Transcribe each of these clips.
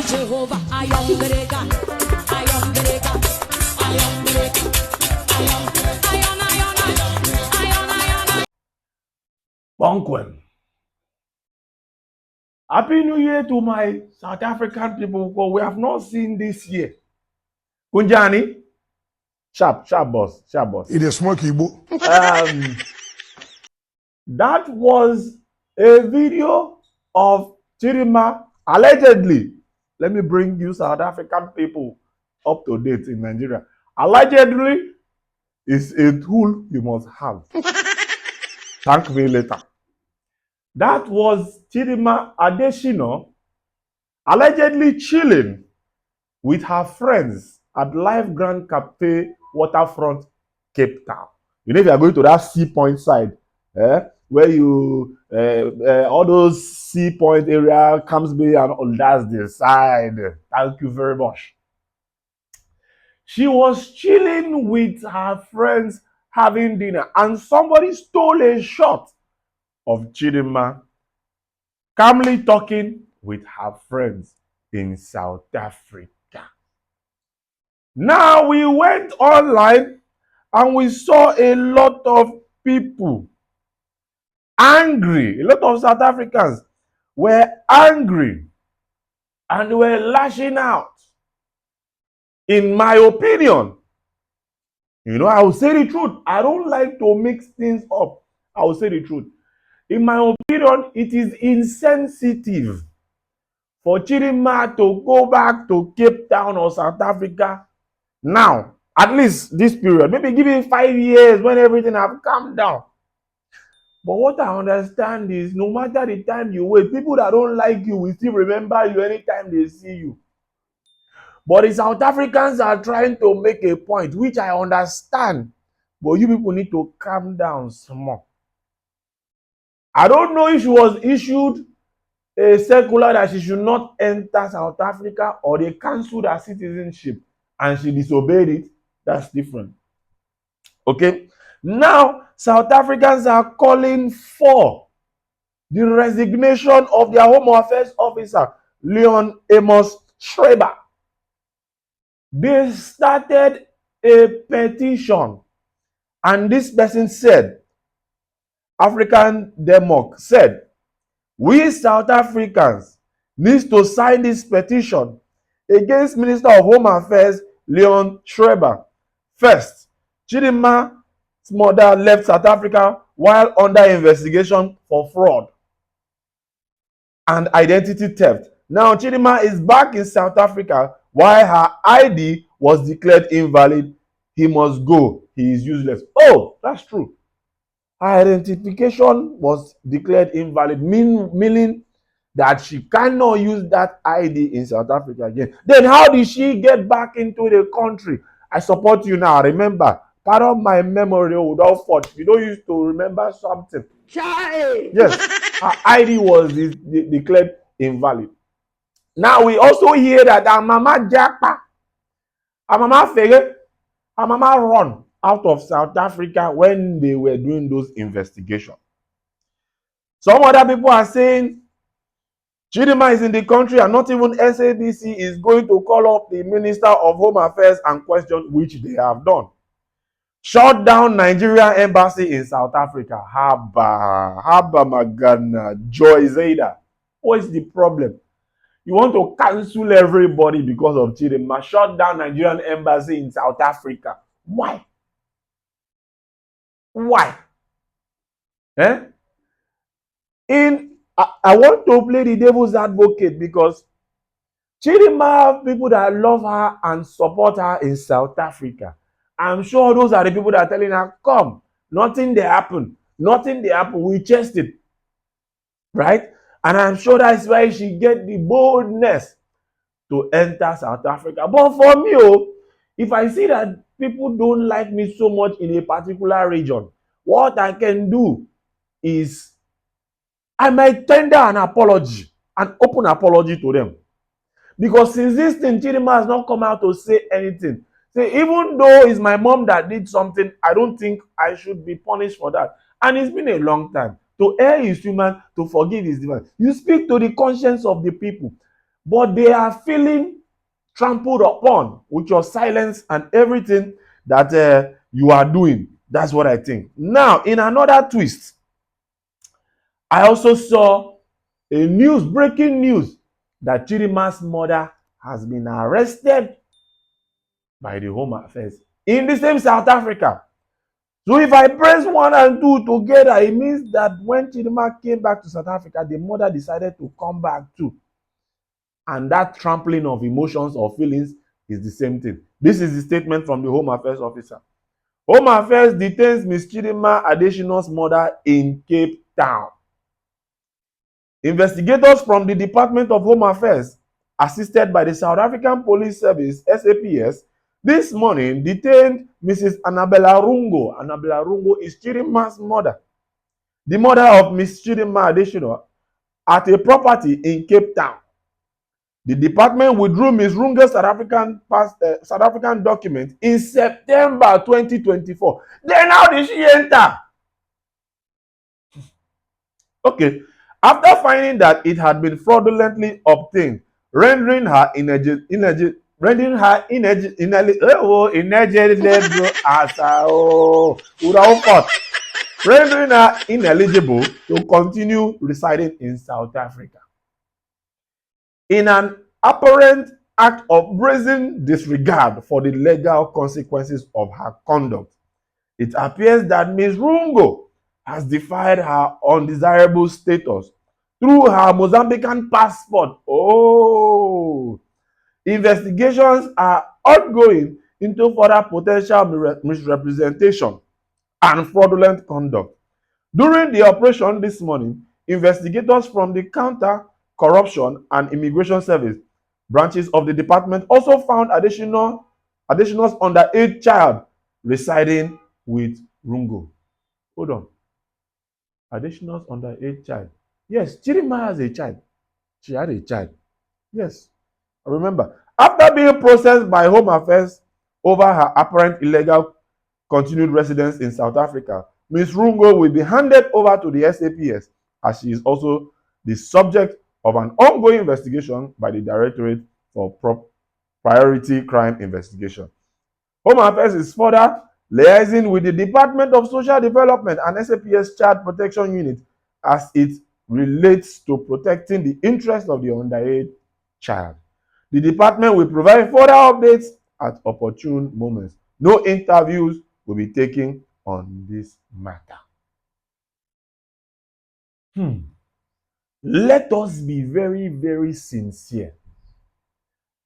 Jehovah, I am Grega, I am Grega, I am Grega, I am Bonkwem. Happy New Year to my South African people, because we have not seen this year. Kunjani, sharp boss. It is smoky book. That was a video of Chidinma allegedly. Let me bring you South African people up to date in Nigeria. Allegedly is a tool you must have. Thank me later. That was Chidinma Adeshina allegedly chilling with her friends at Life Grand Cafe waterfront, Cape Town. You know, if you are going to that Sea Point side, where you all those Sea Point area, Camsby, and all that's the side. Thank you very much. She was chilling with her friends having dinner, and somebody stole a shot of Chidinma calmly talking with her friends in South Africa. Now we went online and we saw a lot of people angry. A lot of South Africans were angry and were lashing out. In my opinion, you know, I will say the truth. I don't like to mix things up. I will say the truth. In my opinion, it is insensitive for Chidinma to go back to Cape Town or South Africa now, at least this period. Maybe give it 5 years when everything have calmed down. But what I understand is, no matter the time you wait, people that don't like you will still remember you anytime they see you. But the South Africans are trying to make a point, which I understand. But you people need to calm down small. I don't know if she was issued a circular that she should not enter South Africa, or they cancelled her citizenship and she disobeyed it. That's different. Okay? Now, South Africans are calling for the resignation of their Home Affairs officer, Leon Amos Schreiber. They started a petition, and this person said, African Democrat said, we South Africans need to sign this petition against Minister of Home Affairs Leon Schreiber. First, Chidinma's mother left South Africa while under investigation for fraud and identity theft. Now Chidinma is back in South Africa while her ID was declared invalid. He must go. He is useless. Oh, that's true. Her identification was declared invalid, meaning that she cannot use that ID in South Africa again. Then how did she get back into the country? I support you now. Remember, part of my memory without fault. You don't used to remember something. Child. Yes, her ID was declared invalid. Now we also hear that her mama Japa, her mama Fege, her mama run out of South Africa when they were doing those investigations. Some other people are saying Chidinma is in the country and not even SABC is going to call up the Minister of Home Affairs and question, which they have done. Shut down Nigerian embassy in South Africa. Haba Magana, Joy Zeda. What is the problem? You want to cancel everybody because of Chidinma. Shut down Nigerian embassy in South Africa. Why? Why? I want to play the devil's advocate because Chidinma have people that love her and support her in South Africa. I'm sure those are the people that are telling her, come, nothing they happen. Nothing they happen. We chased it. Right? And I'm sure that's why she get the boldness to enter South Africa. But for me, if I see that people don't like me so much in a particular region, what I can do is I might tender an apology, an open apology to them. Because since this thing, Chidinma has not come out to say anything. Say, even though it's my mom that did something, I don't think I should be punished for that. And it's been a long time. To err is human, to forgive is divine. You speak to the conscience of the people, but they are feeling trampled upon with your silence and everything that you are doing. That's what I think. Now, in another twist, I also saw breaking news, that Chidinma's mother has been arrested by the Home Affairs in the same South Africa. So if I press 1 and 2 together, it means that when Chidinma came back to South Africa, the mother decided to come back too. And that trampling of emotions or feelings is the same thing. This is the statement from the Home Affairs officer. Home Affairs detains Miss Chidinma Adeshina's mother in Cape Town. Investigators from the Department of Home Affairs, assisted by the South African Police Service (SAPS), this morning detained Mrs. Annabella Rungo. Annabella Rungo is Chidinma's mother, the mother of Miss Chidinma Adeshina, at a property in Cape Town. The department withdrew Ms. Rungo's South African document in September 2024. Then how did she enter? Okay. After finding that it had been fraudulently obtained, rendering her ineligible to continue residing in South Africa. In an apparent act of brazen disregard for the legal consequences of her conduct, it appears that Ms. Rungo has defied her undesirable status through her Mozambican passport. Oh, investigations are ongoing into further potential misrepresentation and fraudulent conduct. During the operation this morning, investigators from the Counter Corruption and Immigration Service branches of the department also found Adeshina's underage child residing with Rungo. Hold on. Adeshina's underage child. Yes, Chidinma has a child. She had a child. Yes. Remember, after being processed by Home Affairs over her apparent illegal continued residence in South Africa, Ms. Rungo will be handed over to the SAPS, as she is also the subject of an ongoing investigation by the Directorate for Priority Crime Investigation. Home Affairs is further liaising with the Department of Social Development and SAPS Child Protection Unit as it relates to protecting the interests of the underage child. The department will provide further updates at opportune moments. No interviews will be taken on this matter. Let us be very, very sincere.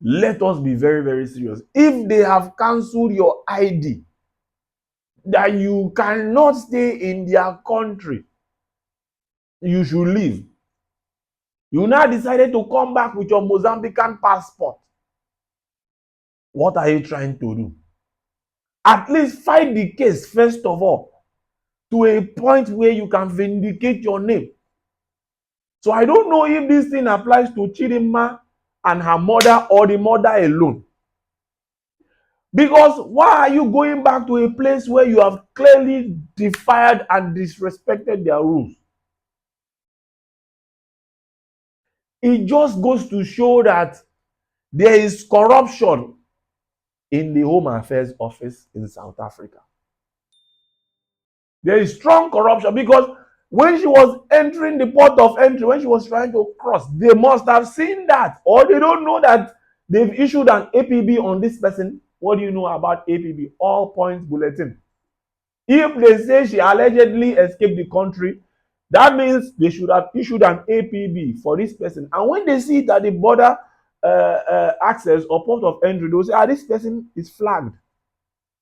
Let us be very, very serious. If they have cancelled your ID, that you cannot stay in their country, you should leave. You now decided to come back with your Mozambican passport. What are you trying to do? At least fight the case first of all, to a point where you can vindicate your name. So I don't know if this thing applies to Chidinma and her mother or the mother alone. Because why are you going back to a place where you have clearly defied and disrespected their rules? It just goes to show that there is corruption in the Home Affairs Office in South Africa. There is strong corruption because when she was entering the port of entry, when she was trying to cross, they must have seen that, or they don't know that they've issued an APB on this person. What do you know about APB? All Points Bulletin. If they say she allegedly escaped the country, that means they should have issued an APB for this person. And when they see it at the border access or port of entry, they'll say, this person is flagged.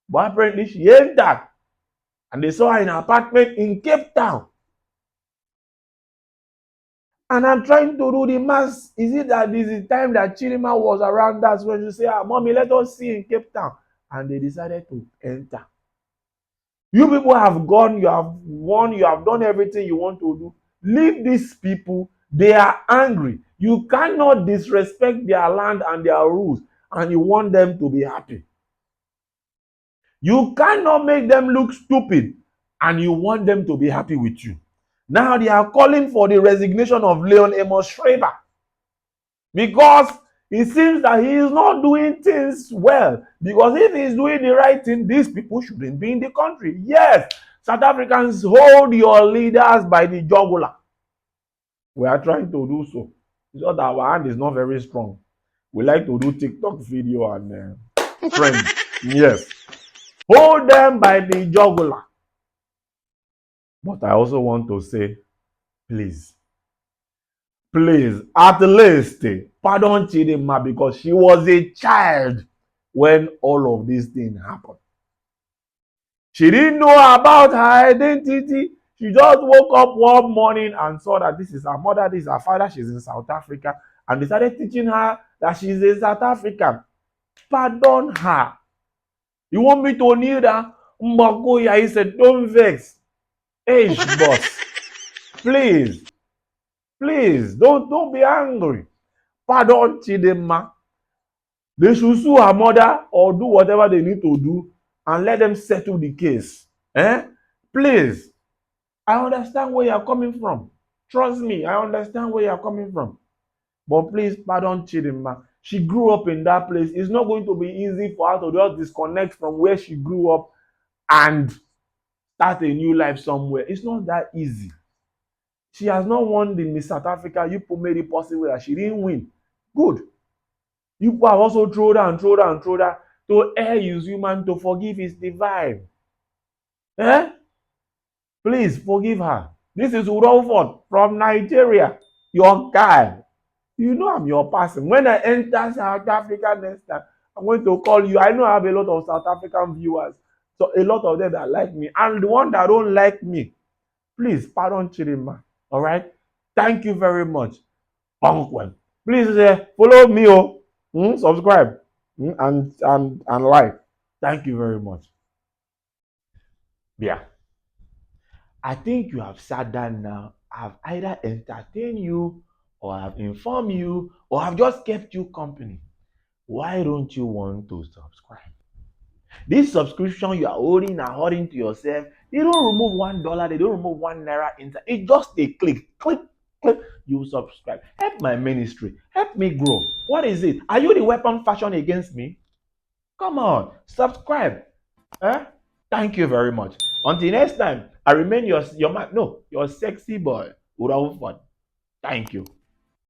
But apparently she entered. And they saw her in an apartment in Cape Town. And I'm trying to do the math. Is it that this is the time that Chidinma was around? That's when you say, Mommy, let us see in Cape Town. And they decided to enter. You people have gone, you have won, you have done everything you want to do. Leave these people. They are angry. You cannot disrespect their land and their rules, and you want them to be happy. You cannot make them look stupid, and you want them to be happy with you. Now they are calling for the resignation of Leon Amos Schreiber because it seems that he is not doing things well. Because if he is doing the right thing, these people shouldn't be in the country. Yes, South Africans, hold your leaders by the jugular. We are trying to do so. It's just that our hand is not very strong. We like to do TikTok video and trend. Yes. Hold them by the jugular. But I also want to say, please, at least pardon Chidinma because she was a child when all of these things happened. She didn't know about her identity. She just woke up one morning and saw that this is her mother, this is her father, she's in South Africa, and they started teaching her that she's a South African. Pardon her. You want me to kneel down? Mbagoya, he said, don't vex. Hey, boss. Please, don't be angry. Pardon Chidinma. They should sue her mother or do whatever they need to do and let them settle the case. Please. I understand where you're coming from. Trust me, I understand where you're coming from. But please pardon Chidinma. She grew up in that place. It's not going to be easy for her to just disconnect from where she grew up and start a new life somewhere. It's not that easy. She has not won the Miss South Africa. You people made it possible that she didn't win. Good. You people have also thrown her. To err is human, to forgive is divine. Please forgive her. This is Rowford from Nigeria, your guy. You know I'm your person. When I enter South Africa next time, I'm going to call you. I know I have a lot of South African viewers. So a lot of them that like me. And the one that don't like me, please pardon Chidinma. All right? Thank you very much. Uncle. Please follow me. Subscribe. And like. Thank you very much. Yeah. I think you have sat down now. I've either entertained you or I've informed you or I've just kept you company. Why don't you want to subscribe? This subscription you are holding and holding to yourself, they don't remove $1, they don't remove ₦1 inside. It's just a click, you subscribe. Help my ministry, help me grow. What is it? Are you the weapon fashioned against me? Come on, subscribe. Thank you very much. Until next time, I remain your sexy boy, Uraufon. Thank you.